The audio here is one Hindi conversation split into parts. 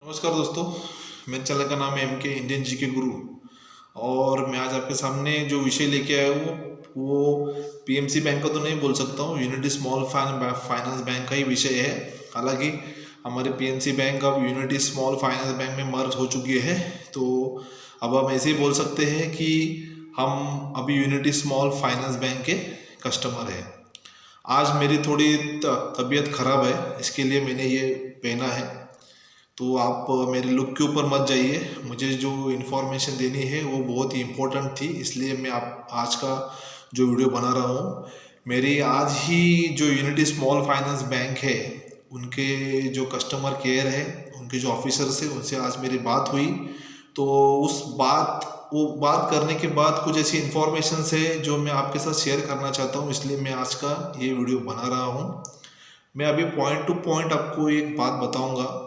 नमस्कार दोस्तों। मेरे चैनल का नाम है एम के इंडियन जी के गुरु। और मैं आज आपके सामने जो विषय लेके आया हूँ वो पीएमसी बैंक का तो नहीं बोल सकता हूँ, यूनिटी स्मॉल फाइनेंस बैंक का ही विषय है। हालांकि हमारे पीएमसी बैंक अब यूनिटी स्मॉल फाइनेंस बैंक में मर्ज हो चुकी है, तो अब हम ऐसे ही बोल सकते हैं कि हम अभी यूनिटी स्मॉल फाइनेंस बैंक के कस्टमर हैं। आज मेरी थोड़ी तबीयत ख़राब है, इसके लिए मैंने ये पहना है, तो आप मेरे लुक के ऊपर मत जाइए। मुझे जो इन्फॉर्मेशन देनी है वो बहुत ही इम्पोर्टेंट थी, इसलिए मैं आप आज का जो वीडियो बना रहा हूँ। मेरी आज ही जो यूनिटी स्मॉल फाइनेंस बैंक है उनके जो कस्टमर केयर है, उनके जो ऑफिसर्स है, उनसे आज मेरी बात हुई। तो वो बात करने के बाद कुछ ऐसी इन्फॉर्मेशन है जो मैं आपके साथ शेयर करना चाहता हूँ, इसलिए मैं आज का ये वीडियो बना रहा हूँ। मैं अभी पॉइंट टू पॉइंट आपको एक बात बताऊंगा।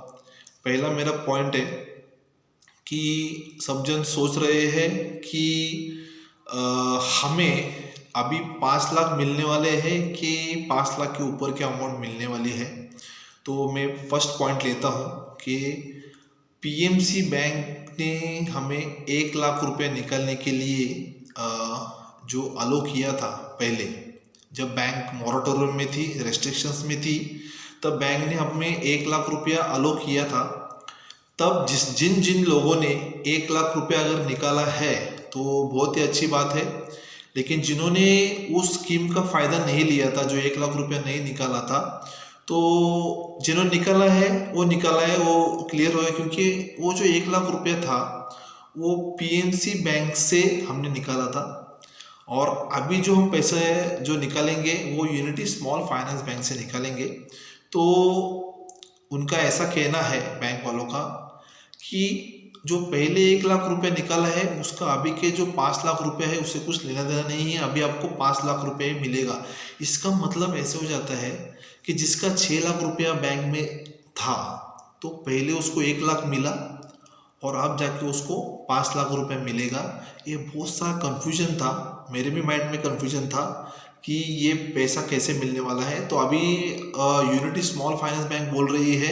पहला मेरा पॉइंट है कि सब जन सोच रहे हैं कि हमें अभी 5 लाख मिलने वाले हैं कि 5 लाख के ऊपर की अमाउंट मिलने वाली है। तो मैं फर्स्ट पॉइंट लेता हूँ कि पीएमसी बैंक ने हमें 1 लाख रुपए निकालने के लिए जो अलो किया था, पहले जब बैंक मॉरेटोरियम में थी, रेस्ट्रिक्शंस में थी, तब बैंक ने हमें 1 लाख रुपया अलो किया था। तब जिन जिन लोगों ने 1 लाख रुपया अगर निकाला है तो बहुत ही अच्छी बात है, लेकिन जिन्होंने उस स्कीम का फ़ायदा नहीं लिया था, जो 1 लाख रुपया नहीं निकाला था, तो जिन्होंने निकाला है वो क्लियर हो गया, क्योंकि वो जो 1 लाख रुपया था वो पीएमसी बैंक से हमने निकाला था। और अभी जो हम पैसे जो निकालेंगे वो यूनिटी स्मॉल फाइनेंस बैंक से निकालेंगे। तो उनका ऐसा कहना है, बैंक वालों का, कि जो पहले 1 लाख रुपया निकाला है उसका अभी के जो 5 लाख रुपया है उससे कुछ लेना देना नहीं है, अभी आपको 5 लाख रुपये मिलेगा। इसका मतलब ऐसे हो जाता है कि जिसका 6 लाख रुपया बैंक में था, तो पहले उसको 1 लाख मिला और अब जाके उसको 5 लाख रुपए मिलेगा। ये बहुत सारा कन्फ्यूजन था, मेरे भी माइंड में कन्फ्यूजन था कि ये पैसा कैसे मिलने वाला है। तो अभी यूनिटी स्मॉल फाइनेंस बैंक बोल रही है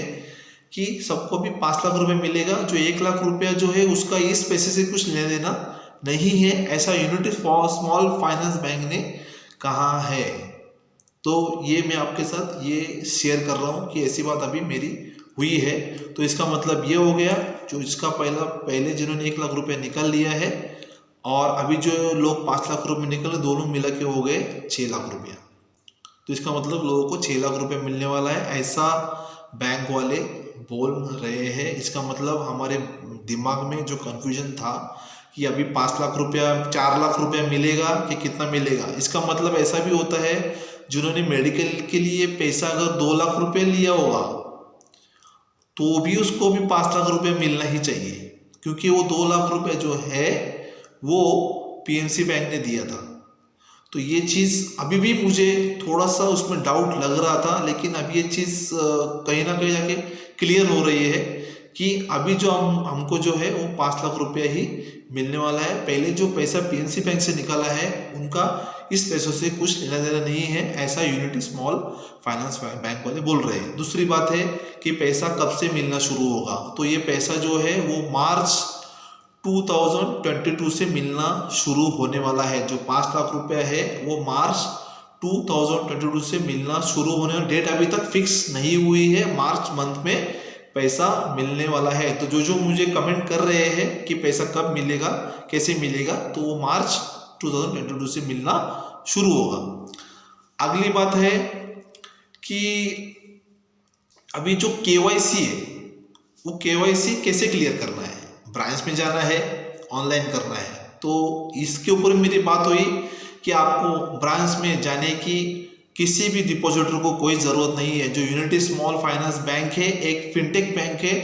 कि सबको भी 5 लाख रुपए मिलेगा। जो 1 लाख रुपया जो है उसका इस पैसे से कुछ लेना देना नहीं है, ऐसा यूनिटी स्मॉल फाइनेंस बैंक ने कहा है। तो ये मैं आपके साथ ये शेयर कर रहा हूँ कि ऐसी बात अभी मेरी हुई है। तो इसका मतलब ये हो गया, जो इसका पहले जिन्होंने 1 लाख रुपया निकाल लिया है और अभी जो लोग 5 लाख रुपये निकले, दोनों मिला के हो गए 6 लाख रुपया। तो इसका मतलब लोगों को 6 लाख रुपये मिलने वाला है, ऐसा बैंक वाले बोल रहे हैं। इसका मतलब हमारे दिमाग में जो कन्फ्यूजन था कि अभी 5 लाख रुपया 4 लाख रुपया मिलेगा कि कितना मिलेगा, इसका मतलब ऐसा भी होता है जिन्होंने मेडिकल के लिए पैसा अगर 2 लाख रुपये लिया होगा तो भी उसको भी 5 लाख रुपये मिलना ही चाहिए, क्योंकि वो 2 लाख रुपये जो है वो पीएमसी बैंक ने दिया था। तो ये चीज़ अभी भी मुझे थोड़ा सा उसमें डाउट लग रहा था, लेकिन अब ये चीज़ कहीं ना कहीं जाके क्लियर हो रही है कि अभी जो हमको जो है वो 5 लाख रुपया ही मिलने वाला है। पहले जो पैसा पीएमसी बैंक से निकाला है उनका इस पैसों से कुछ लेना देना नहीं है, ऐसा यूनिटी स्मॉल फाइनेंस बैंक वाले बोल रहे हैं। दूसरी बात है कि पैसा कब से मिलना शुरू होगा, तो ये पैसा जो है वो मार्च 2022 से मिलना शुरू होने वाला है। जो 5 लाख रुपया है वो मार्च 2022 से मिलना शुरू होने वाला, डेट अभी तक फिक्स नहीं हुई है, मार्च मंथ में पैसा मिलने वाला है। तो जो मुझे कमेंट कर रहे हैं कि पैसा कब मिलेगा, कैसे मिलेगा, तो वो मार्च 2022 से मिलना शुरू होगा। अगली बात है कि अभी जो केवाईसी है वो केवाईसी कैसे क्लियर करना है, ब्रांच में जाना है, ऑनलाइन करना है। तो इसके ऊपर मेरी बात हुई कि आपको ब्रांच में जाने की किसी भी डिपॉजिटर को कोई ज़रूरत नहीं है। जो यूनिटी स्मॉल फाइनेंस बैंक है एक फिनटेक बैंक है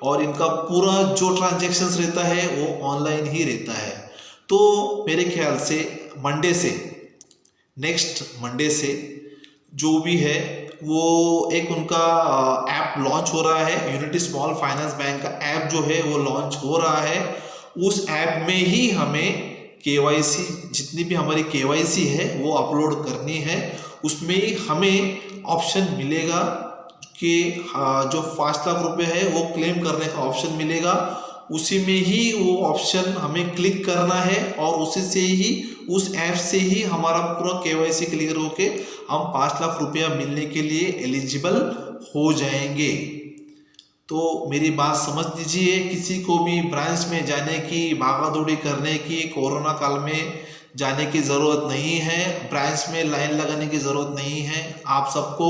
और इनका पूरा जो ट्रांजैक्शंस रहता है वो ऑनलाइन ही रहता है। तो मेरे ख्याल से मंडे से, नेक्स्ट मंडे से जो भी है वो एक उनका ऐप लॉन्च हो रहा है। यूनिटी स्मॉल फाइनेंस बैंक का ऐप जो है वो लॉन्च हो रहा है। उस ऐप में ही हमें केवाईसी, जितनी भी हमारी केवाईसी है वो अपलोड करनी है। उसमें ही हमें ऑप्शन मिलेगा कि जो 5 लाख रुपए है वो क्लेम करने का ऑप्शन मिलेगा, उसी में ही वो ऑप्शन हमें क्लिक करना है और उसी से ही उस ऐप से ही हमारा पूरा केवाईसी क्लियर होके हम 5 लाख रुपया मिलने के लिए एलिजिबल हो जाएंगे। तो मेरी बात समझ लीजिए, किसी को भी ब्रांच में जाने की, भागा दौड़ी करने की, कोरोना काल में जाने की ज़रूरत नहीं है, ब्रांच में लाइन लगाने की ज़रूरत नहीं है। आप सबको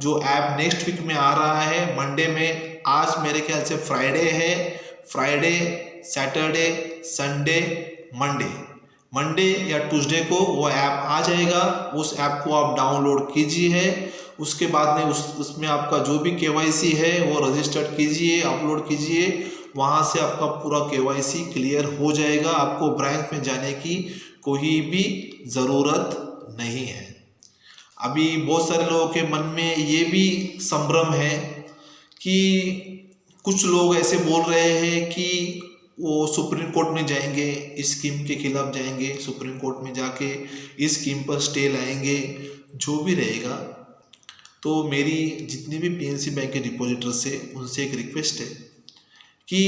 जो ऐप नेक्स्ट वीक में आ रहा है मंडे में, आज मेरे ख्याल से फ्राइडे है, फ्राइडे, सैटरडे, संडे, मंडे या ट्यूसडे को वो ऐप आ जाएगा। उस ऐप को आप डाउनलोड कीजिए, उसके बाद में उसमें आपका जो भी केवाईसी है वो रजिस्टर्ड कीजिए, अपलोड कीजिए, वहाँ से आपका पूरा केवाईसी क्लियर हो जाएगा। आपको ब्रांच में जाने की कोई भी ज़रूरत नहीं है। अभी बहुत सारे लोगों के मन में ये भी संभ्रम है कि कुछ लोग ऐसे बोल रहे हैं कि वो सुप्रीम कोर्ट में जाएंगे, इस स्कीम के खिलाफ जाएंगे, सुप्रीम कोर्ट में जाके इस स्कीम पर स्टे लाएंगे। जो भी रहेगा, तो मेरी जितनी भी पीएनसी बैंक के डिपॉजिटर्स है उनसे एक रिक्वेस्ट है कि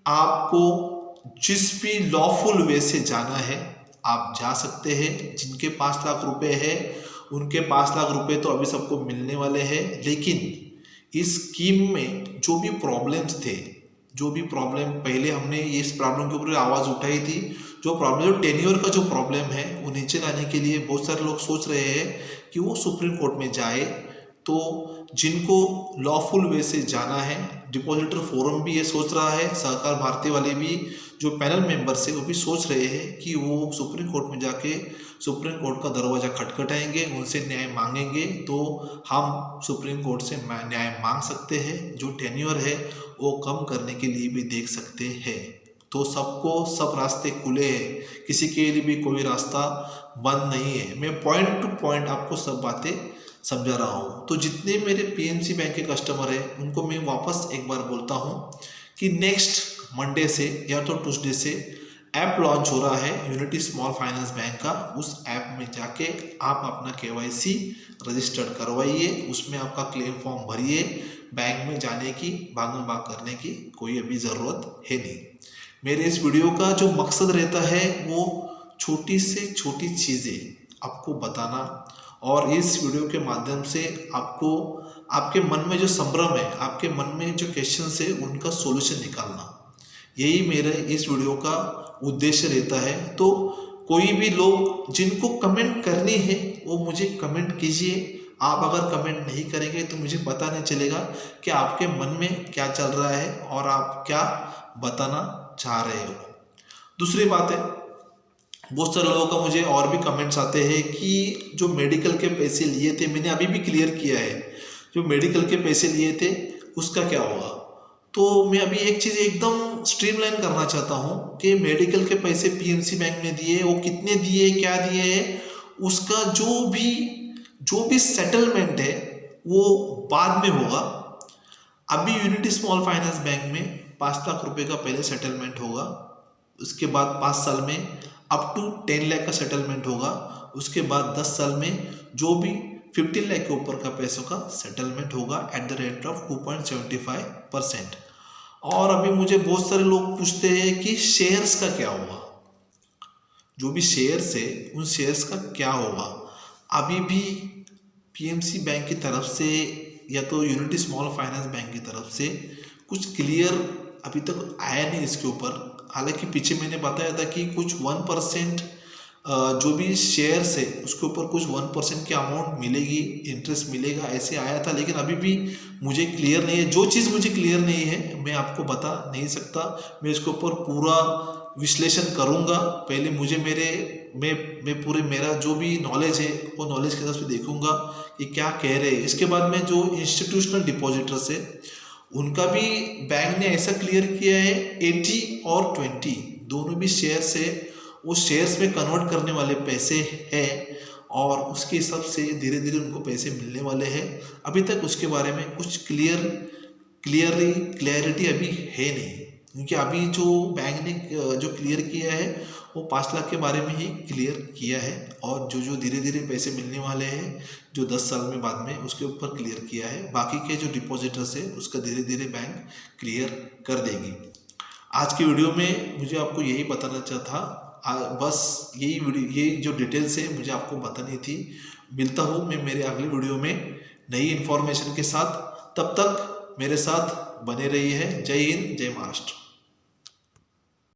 आपको जिस भी लॉफुल वे से जाना है आप जा सकते हैं। जिनके 5 लाख रुपए है उनके 5 लाख रुपए तो अभी सबको मिलने वाले हैं, लेकिन इस स्कीम में जो भी प्रॉब्लम्स थे, जो भी प्रॉब्लम पहले हमने इस प्रॉब्लम के ऊपर आवाज़ उठाई थी, जो प्रॉब्लम, जो टेन्योर का जो प्रॉब्लम है वो नीचे लाने के लिए बहुत सारे लोग सोच रहे हैं कि वो सुप्रीम कोर्ट में जाए। तो जिनको लॉफुल वे से जाना है, डिपॉजिटर फोरम भी ये सोच रहा है, सहकार भारती वाले भी जो पैनल मेंबर्स है वो भी सोच रहे हैं कि वो सुप्रीम कोर्ट में जाके सुप्रीम कोर्ट का दरवाज़ा खटखटाएंगे, उनसे न्याय मांगेंगे। तो हम सुप्रीम कोर्ट से न्याय मांग सकते हैं, जो टेन्योर है वो कम करने के लिए भी देख सकते हैं। तो सबको सब रास्ते खुले हैं, किसी के लिए भी कोई रास्ता बंद नहीं है। मैं पॉइंट टू पॉइंट आपको सब बातें समझा रहा हूँ। तो जितने मेरे पीएनसी बैंक के कस्टमर हैं उनको मैं वापस एक बार बोलता हूँ कि नेक्स्ट मंडे से या तो ट्यूसडे से ऐप लॉन्च हो रहा है यूनिटी स्मॉल फाइनेंस बैंक का। उस ऐप में जाके आप अपना केवाईसी रजिस्टर्ड करवाइए, उसमें आपका क्लेम फॉर्म भरिए। बैंक में जाने की, भागम भाग करने की कोई अभी ज़रूरत है नहीं। मेरे इस वीडियो का जो मकसद रहता है वो छोटी से छोटी चीज़ें आपको बताना और इस वीडियो के माध्यम से आपको आपके मन में जो संभ्रम है, आपके मन में जो क्वेश्चंस है उनका सॉल्यूशन निकालना, यही मेरे इस वीडियो का उद्देश्य रहता है। तो कोई भी लोग जिनको कमेंट करनी है वो मुझे कमेंट कीजिए। आप अगर कमेंट नहीं करेंगे तो मुझे पता नहीं चलेगा कि आपके मन में क्या चल रहा है और आप क्या बताना चाह रहे हो। दूसरी बात है, बहुत सारे लोगों का मुझे और भी कमेंट्स आते हैं कि जो मेडिकल के पैसे लिए थे, मैंने अभी भी क्लियर किया है, जो मेडिकल के पैसे लिए थे उसका क्या होगा। तो मैं अभी एक चीज़ एकदम स्ट्रीमलाइन करना चाहता हूँ कि मेडिकल के पैसे पीएनसी बैंक ने दिए, वो कितने दिए, क्या दिए है, उसका जो भी सेटलमेंट है वो बाद में होगा। अभी यूनिटी स्मॉल फाइनेंस बैंक में 5 लाख रुपए का पहले सेटलमेंट होगा, उसके बाद 5 साल में अप टू 10 लाख का सेटलमेंट होगा, उसके बाद 10 साल में जो भी 15 लाख के ऊपर का पैसों का सेटलमेंट होगा एट द रेट ऑफ 2.75%। और अभी मुझे बहुत सारे लोग पूछते हैं कि शेयर्स का क्या होगा, जो भी शेयर्स है उन शेयर्स का क्या होगा। अभी भी पीएमसी बैंक की तरफ से या तो यूनिटी स्मॉल फाइनेंस बैंक की तरफ से कुछ क्लियर अभी तक आया नहीं इसके ऊपर। हालांकि पीछे मैंने बताया था कि कुछ 1% जो भी शेयर्स है उसके ऊपर कुछ 1% की अमाउंट मिलेगी, इंटरेस्ट मिलेगा, ऐसे आया था। लेकिन अभी भी मुझे क्लियर नहीं है, जो चीज़ मुझे क्लियर नहीं है मैं आपको बता नहीं सकता। मैं इसके ऊपर पूरा विश्लेषण करूंगा। पहले मुझे मैं पूरे मेरा जो भी नॉलेज है वो नॉलेज के हिसाब से देखूंगा कि क्या कह रहे हैं। इसके बाद में जो इंस्टीट्यूशनल डिपॉजिटर्स है उनका भी बैंक ने ऐसा क्लियर किया है 80 और 20 दोनों भी शेयर्स है, वो शेयर्स में कन्वर्ट करने वाले पैसे हैं और उसके हिसाब से धीरे धीरे उनको पैसे मिलने वाले हैं। अभी तक उसके बारे में कुछ क्लियरिटी अभी है नहीं। क्योंकि अभी जो बैंक ने जो क्लियर किया है वो 5 लाख के बारे में ही क्लियर किया है, और जो जो धीरे धीरे पैसे मिलने वाले हैं जो 10 साल में बाद में, उसके ऊपर क्लियर किया है। बाकी के जो डिपॉजिटर्स है उसका धीरे धीरे बैंक क्लियर कर देगी। आज की वीडियो में मुझे आपको यही बताना चाहता था, बस यही वीडियो, ये जो डिटेल्स है मुझे आपको बतानी थी। मिलता हूँ मैं मेरे अगली वीडियो में नई इन्फॉर्मेशन के साथ, तब तक मेरे साथ बने रहिए। जय हिंद, जय महाराष्ट्र।